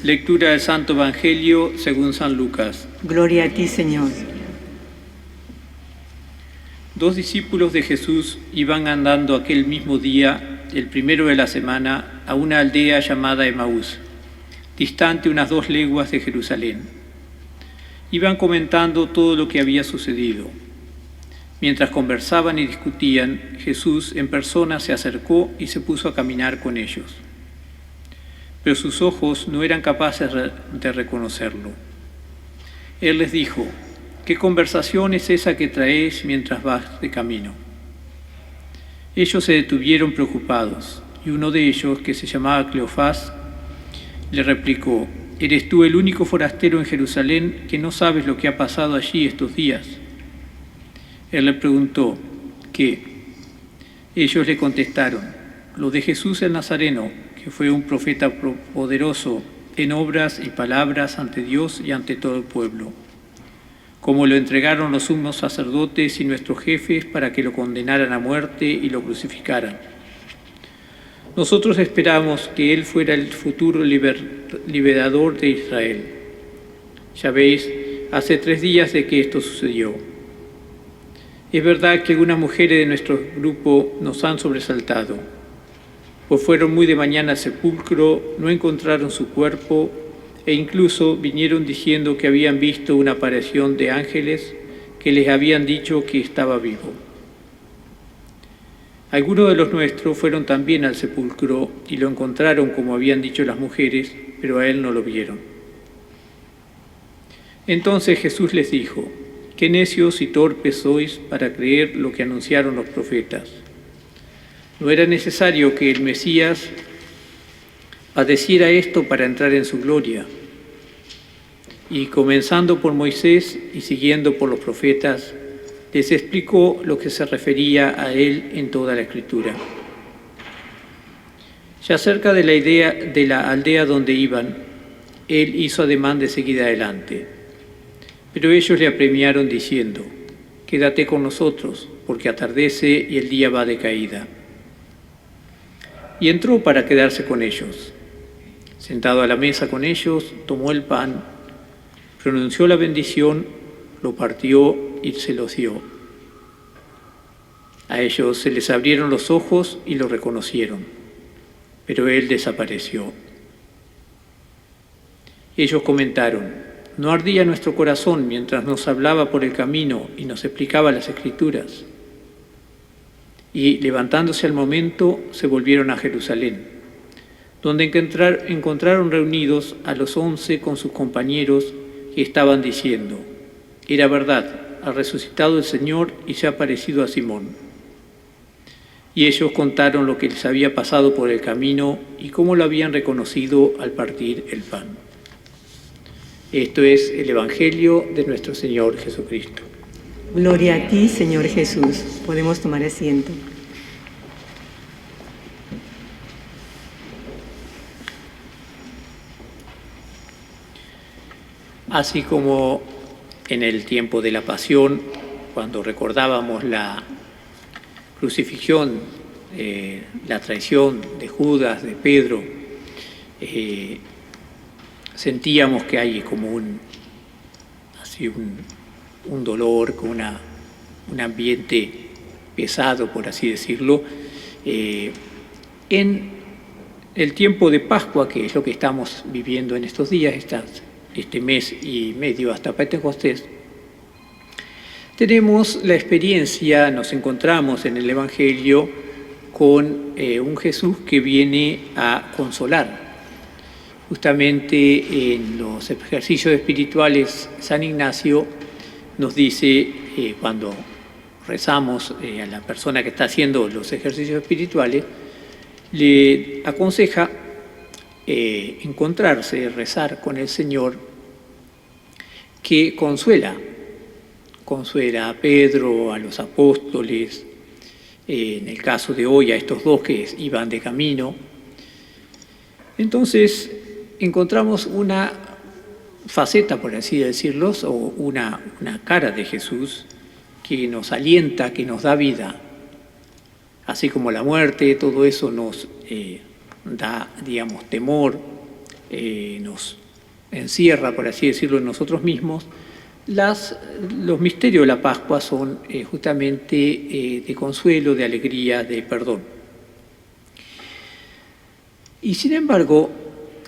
Lectura del Santo Evangelio según San Lucas. Gloria a ti, Señor. Dos discípulos de Jesús iban andando aquel mismo día, el primero de la semana, a una aldea llamada Emaús, distante unas 2 leguas de Jerusalén. Iban comentando todo lo que había sucedido. Mientras conversaban y discutían, Jesús en persona se acercó y se puso a caminar con ellos. Pero sus ojos no eran capaces de reconocerlo. Él les dijo: ¿qué conversación es esa que traéis mientras vas de camino? Ellos se detuvieron preocupados, y uno de ellos, que se llamaba Cleofás, le replicó: ¿eres tú el único forastero en Jerusalén que no sabes lo que ha pasado allí estos días? Él le preguntó: ¿qué? Ellos le contestaron: lo de Jesús el Nazareno, que fue un profeta poderoso en obras y palabras ante Dios y ante todo el pueblo. Como lo entregaron los sumos sacerdotes y nuestros jefes para que lo condenaran a muerte y lo crucificaran. Nosotros esperamos que Él fuera el futuro liberador de Israel. Ya veis, hace 3 días de que esto sucedió. Es verdad que algunas mujeres de nuestro grupo nos han sobresaltado, pues fueron muy de mañana al sepulcro, no encontraron su cuerpo e incluso vinieron diciendo que habían visto una aparición de ángeles que les habían dicho que estaba vivo. Algunos de los nuestros fueron también al sepulcro y lo encontraron como habían dicho las mujeres, pero a él no lo vieron. Entonces Jesús les dijo: qué necios y torpes sois para creer lo que anunciaron los profetas. ¿No era necesario que el Mesías padeciera esto para entrar en su gloria? Y comenzando por Moisés y siguiendo por los profetas, les explicó lo que se refería a él en toda la Escritura. Ya cerca de la aldea donde iban, él hizo ademán de seguir adelante. Pero ellos le apremiaron diciendo: quédate con nosotros, porque atardece y el día va de caída. Y entró para quedarse con ellos. Sentado a la mesa con ellos, tomó el pan, pronunció la bendición, lo partió y se los dio. A ellos se les abrieron los ojos y lo reconocieron, pero él desapareció. Ellos comentaron: ¿no ardía nuestro corazón mientras nos hablaba por el camino y nos explicaba las Escrituras? Y levantándose al momento, se volvieron a Jerusalén, donde encontraron reunidos a los 11 con sus compañeros que estaban diciendo: era verdad, ha resucitado el Señor y se ha aparecido a Simón. Y ellos contaron lo que les había pasado por el camino y cómo lo habían reconocido al partir el pan. Esto es el Evangelio de nuestro Señor Jesucristo. Gloria a ti, Señor Jesús. Podemos tomar asiento. Así como en el tiempo de la Pasión, cuando recordábamos la crucifixión, la traición de Judas, de Pedro, sentíamos que hay como un dolor, con un ambiente pesado, por así decirlo. En el tiempo de Pascua, que es lo que estamos viviendo en estos días, este mes y medio hasta Pentecostés, tenemos la experiencia, nos encontramos en el Evangelio con un Jesús que viene a consolar. Justamente en los ejercicios espirituales, San Ignacio nos dice, cuando rezamos a la persona que está haciendo los ejercicios espirituales, le aconseja encontrarse, rezar con el Señor, que consuela a Pedro, a los apóstoles, en el caso de hoy a estos 2 que iban de camino. Entonces encontramos una faceta, por así decirlo, o una cara de Jesús que nos alienta, que nos da vida. Así como la muerte, todo eso nos da, digamos, temor, nos encierra, por así decirlo, en nosotros mismos, los misterios de la Pascua son justamente de consuelo, de alegría, de perdón. Y sin embargo,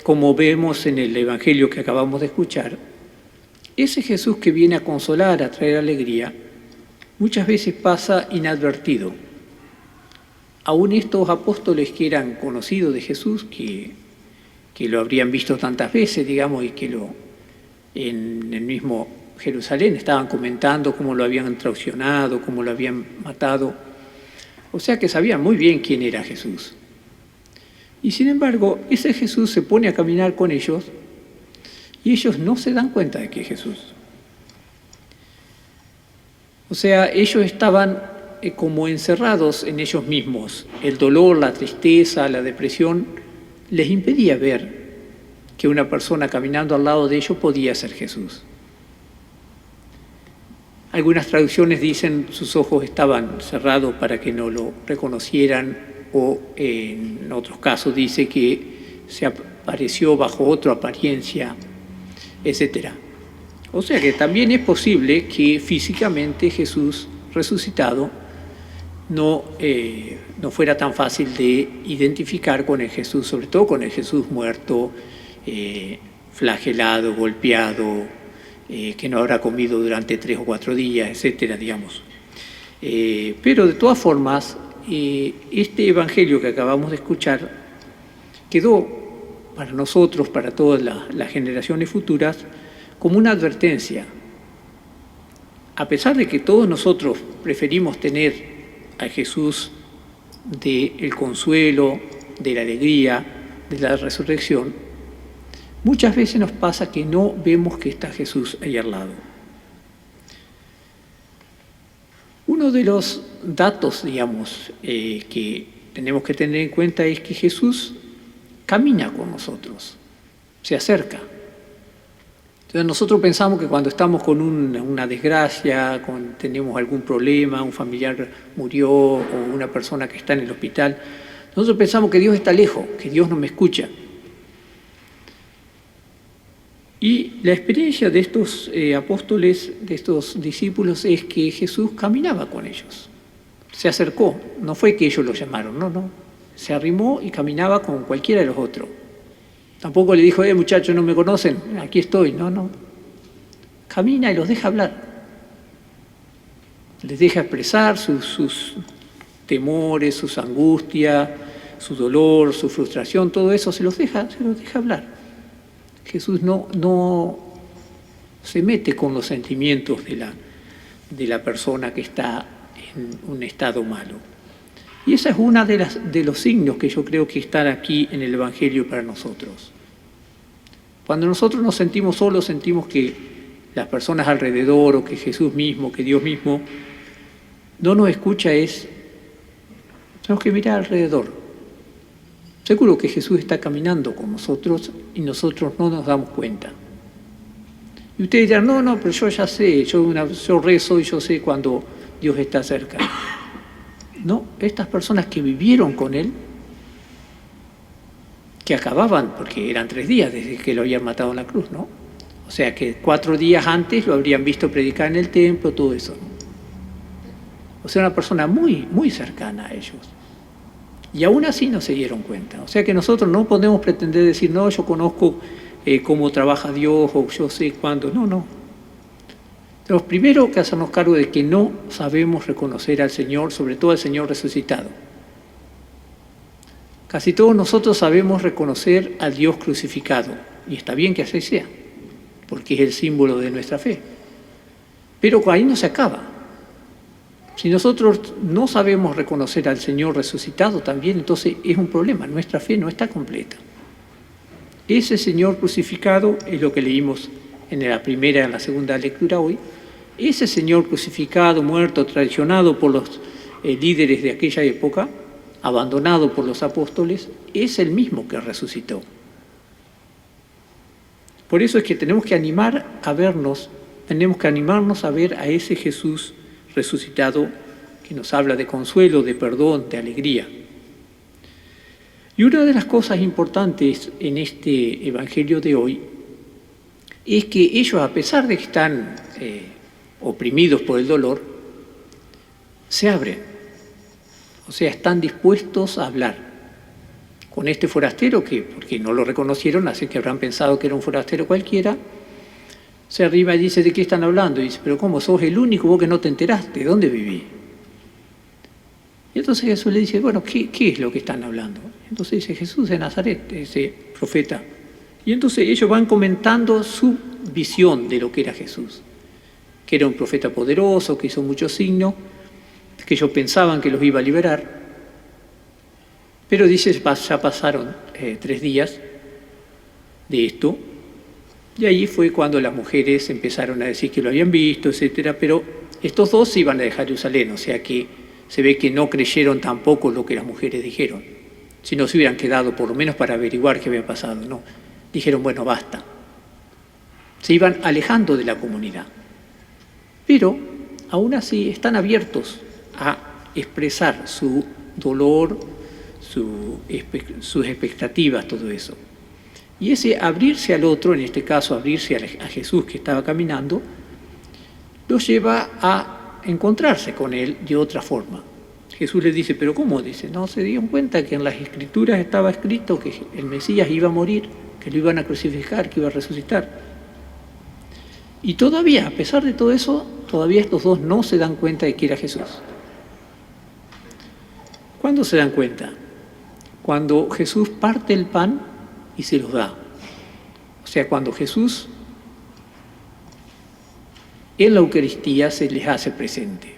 como vemos en el Evangelio que acabamos de escuchar, ese Jesús que viene a consolar, a traer alegría, muchas veces pasa inadvertido. Aún estos apóstoles que eran conocidos de Jesús, que lo habrían visto tantas veces, digamos, y que en el mismo Jerusalén estaban comentando cómo lo habían traicionado, cómo lo habían matado. O sea que sabían muy bien quién era Jesús. Y sin embargo, ese Jesús se pone a caminar con ellos y ellos no se dan cuenta de que es Jesús. O sea, ellos estaban como encerrados en ellos mismos. El dolor, la tristeza, la depresión les impedía ver que una persona caminando al lado de ellos podía ser Jesús. Algunas traducciones dicen sus ojos estaban cerrados para que no lo reconocieran, o en otros casos dice que se apareció bajo otra apariencia, etc. O sea que también es posible que físicamente Jesús resucitado no fuera tan fácil de identificar con el Jesús, sobre todo con el Jesús muerto, flagelado, golpeado, que no habrá comido durante 3 o 4 días, etcétera, digamos. Pero de todas formas, este Evangelio que acabamos de escuchar quedó para nosotros, para todas las generaciones futuras, como una advertencia. A pesar de que todos nosotros preferimos tener a Jesús del consuelo, de la alegría, de la resurrección, muchas veces nos pasa que no vemos que está Jesús ahí al lado. Uno de los datos, digamos, que tenemos que tener en cuenta es que Jesús camina con nosotros, se acerca. Entonces nosotros pensamos que cuando estamos con una desgracia, tenemos algún problema, un familiar murió o una persona que está en el hospital, nosotros pensamos que Dios está lejos, que Dios no me escucha. Y la experiencia de estos apóstoles, de estos discípulos, es que Jesús caminaba con ellos, se acercó, no fue que ellos lo llamaron, no, se arrimó y caminaba con cualquiera de los otros. Tampoco le dijo, muchachos, ¿no me conocen? Aquí estoy. No. Camina y los deja hablar. Les deja expresar sus temores, sus angustias, su dolor, su frustración, todo eso se los deja hablar. Jesús no se mete con los sentimientos de la persona que está en un estado malo. Y esa es una de los signos que yo creo que están aquí en el Evangelio para nosotros. Cuando nosotros nos sentimos solos, sentimos que las personas alrededor o que Jesús mismo, que Dios mismo, no nos escucha, tenemos que mirar alrededor. Seguro que Jesús está caminando con nosotros y nosotros no nos damos cuenta. Y ustedes dirán, no, pero yo ya sé, yo rezo y yo sé cuando Dios está cerca. No, estas personas que vivieron con Él, que acababan, porque eran 3 días desde que lo habían matado en la cruz, ¿no? O sea que 4 días antes lo habrían visto predicar en el templo, todo eso, ¿no? O sea, una persona muy, muy cercana a ellos. Y aún así no se dieron cuenta. O sea que nosotros no podemos pretender decir, no, yo conozco cómo trabaja Dios o yo sé cuándo. No. Tenemos primero que hacernos cargo de que no sabemos reconocer al Señor, sobre todo al Señor resucitado. Casi todos nosotros sabemos reconocer al Dios crucificado, y está bien que así sea, porque es el símbolo de nuestra fe. Pero ahí no se acaba. Si nosotros no sabemos reconocer al Señor resucitado también, entonces es un problema, nuestra fe no está completa. Ese Señor crucificado es lo que leímos en la primera y en la segunda lectura hoy. Ese Señor crucificado, muerto, traicionado por los líderes de aquella época, abandonado por los apóstoles, es el mismo que resucitó. Por eso es que tenemos que animarnos a ver a ese Jesús resucitado que nos habla de consuelo, de perdón, de alegría. Y una de las cosas importantes en este Evangelio de hoy es que ellos, a pesar de que están oprimidos por el dolor, se abren. O sea, están dispuestos a hablar con este forastero que, porque no lo reconocieron, así que habrán pensado que era un forastero cualquiera. Se arriba y dice: ¿de qué están hablando? Y dice: pero ¿cómo? Sos el único vos que no te enteraste, ¿dónde viví? Y entonces Jesús le dice: bueno, ¿qué es lo que están hablando? Entonces dice: Jesús de Nazaret, ese profeta. Y entonces ellos van comentando su visión de lo que era Jesús, que era un profeta poderoso, que hizo muchos signos, que ellos pensaban que los iba a liberar. Pero dice: ya pasaron 3 días de esto, y ahí fue cuando las mujeres empezaron a decir que lo habían visto, etcétera. Pero estos dos se iban a dejar Jerusalén, o sea que se ve que no creyeron tampoco lo que las mujeres dijeron. Si no se hubieran quedado por lo menos para averiguar qué había pasado, no. Dijeron: bueno, basta. Se iban alejando de la comunidad. Pero aún así están abiertos a expresar su dolor, sus expectativas, todo eso. Y ese abrirse al otro, en este caso abrirse a Jesús que estaba caminando, los lleva a encontrarse con él de otra forma. Jesús les dice: ¿pero cómo? Dice: ¿no se dieron cuenta que en las Escrituras estaba escrito que el Mesías iba a morir, que lo iban a crucificar, que iba a resucitar? Y todavía, a pesar de todo eso, todavía estos dos no se dan cuenta de que era Jesús. ¿Cuándo se dan cuenta? Cuando Jesús parte el pan y se los da. O sea, cuando Jesús en la Eucaristía se les hace presente.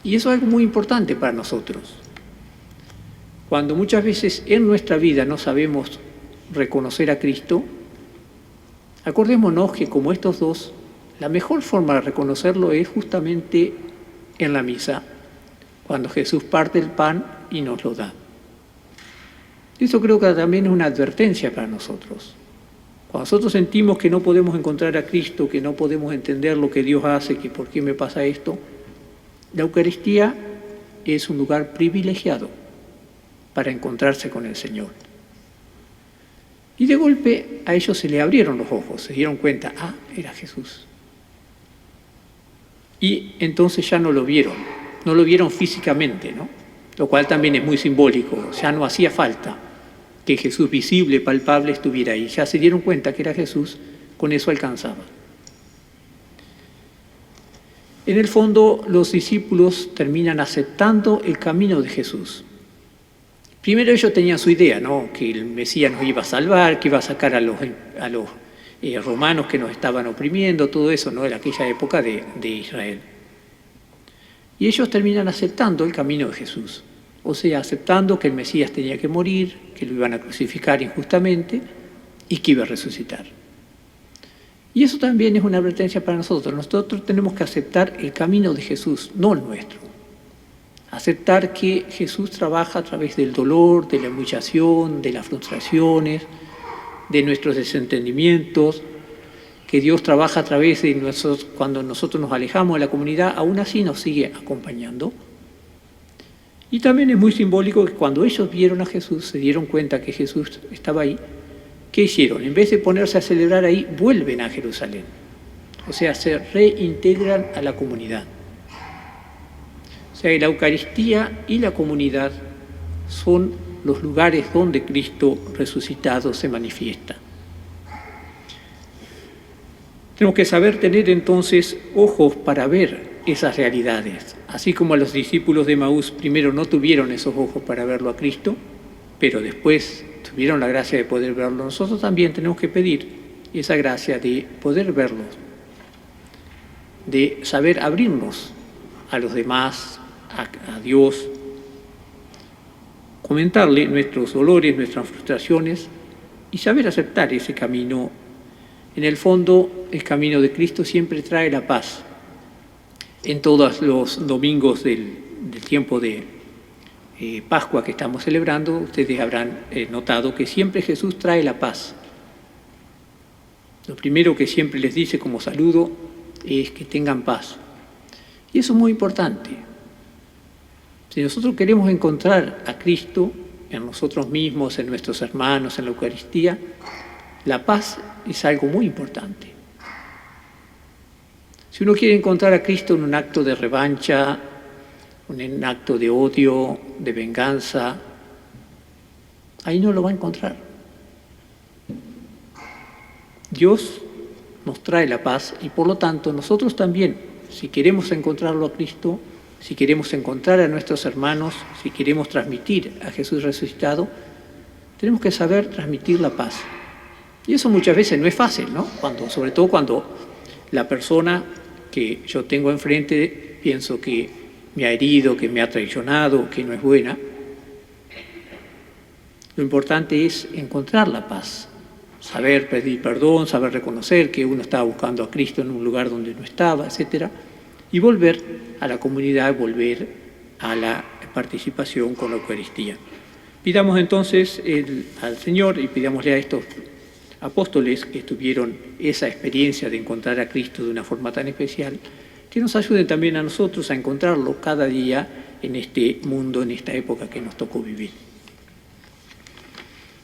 Y eso es algo muy importante para nosotros. Cuando muchas veces en nuestra vida no sabemos reconocer a Cristo, acordémonos que, como estos dos, la mejor forma de reconocerlo es justamente en la misa, cuando Jesús parte el pan y nos lo da. Eso creo que también es una advertencia para nosotros. Cuando nosotros sentimos que no podemos encontrar a Cristo, que no podemos entender lo que Dios hace, que por qué me pasa esto, la Eucaristía es un lugar privilegiado para encontrarse con el Señor. Y de golpe a ellos se le abrieron los ojos, se dieron cuenta: ah, era Jesús. Y entonces ya no lo vieron físicamente, ¿no? Lo cual también es muy simbólico. Ya no hacía falta que Jesús visible, palpable, estuviera ahí. Ya se dieron cuenta que era Jesús, con eso alcanzaba. En el fondo, los discípulos terminan aceptando el camino de Jesús. Primero ellos tenían su idea, ¿no? Que el Mesías nos iba a salvar, que iba a sacar a los romanos que nos estaban oprimiendo, todo eso, ¿no? En aquella época de Israel. Y ellos terminan aceptando el camino de Jesús, o sea, aceptando que el Mesías tenía que morir, que lo iban a crucificar injustamente y que iba a resucitar. Y eso también es una advertencia para nosotros. Nosotros tenemos que aceptar el camino de Jesús, no el nuestro. Aceptar que Jesús trabaja a través del dolor, de la humillación, de las frustraciones, de nuestros desentendimientos, que Dios trabaja a través de nosotros, cuando nosotros nos alejamos de la comunidad, aún así nos sigue acompañando. Y también es muy simbólico que cuando ellos vieron a Jesús, se dieron cuenta que Jesús estaba ahí, ¿qué hicieron? En vez de ponerse a celebrar ahí, vuelven a Jerusalén. O sea, se reintegran a la comunidad. O sea, la Eucaristía y la comunidad son los lugares donde Cristo resucitado se manifiesta. Tenemos que saber tener entonces ojos para ver esas realidades. Así como a los discípulos de Emaús primero no tuvieron esos ojos para verlo a Cristo, pero después tuvieron la gracia de poder verlo. Nosotros también tenemos que pedir esa gracia de poder verlo, de saber abrirnos a los demás, a Dios, comentarle nuestros dolores, nuestras frustraciones y saber aceptar ese camino. En el fondo, el camino de Cristo siempre trae la paz. En todos los domingos del tiempo de Pascua que estamos celebrando, ustedes habrán notado que siempre Jesús trae la paz. Lo primero que siempre les dice como saludo es que tengan paz. Y eso es muy importante. Si nosotros queremos encontrar a Cristo, en nosotros mismos, en nuestros hermanos, en la Eucaristía, la paz es algo muy importante. Si uno quiere encontrar a Cristo en un acto de revancha, en un acto de odio, de venganza, ahí no lo va a encontrar. Dios nos trae la paz y por lo tanto nosotros también, si queremos encontrarlo a Cristo, si queremos encontrar a nuestros hermanos, si queremos transmitir a Jesús resucitado, tenemos que saber transmitir la paz. Y eso muchas veces no es fácil, ¿no? Sobre todo cuando la persona que yo tengo enfrente pienso que me ha herido, que me ha traicionado, que no es buena. Lo importante es encontrar la paz, saber pedir perdón, saber reconocer que uno estaba buscando a Cristo en un lugar donde no estaba, etc. Y volver a la comunidad, volver a la participación con la Eucaristía. Pidamos entonces al Señor y pidámosle a estos apóstoles que tuvieron esa experiencia de encontrar a Cristo de una forma tan especial, que nos ayuden también a nosotros a encontrarlo cada día en este mundo, en esta época que nos tocó vivir.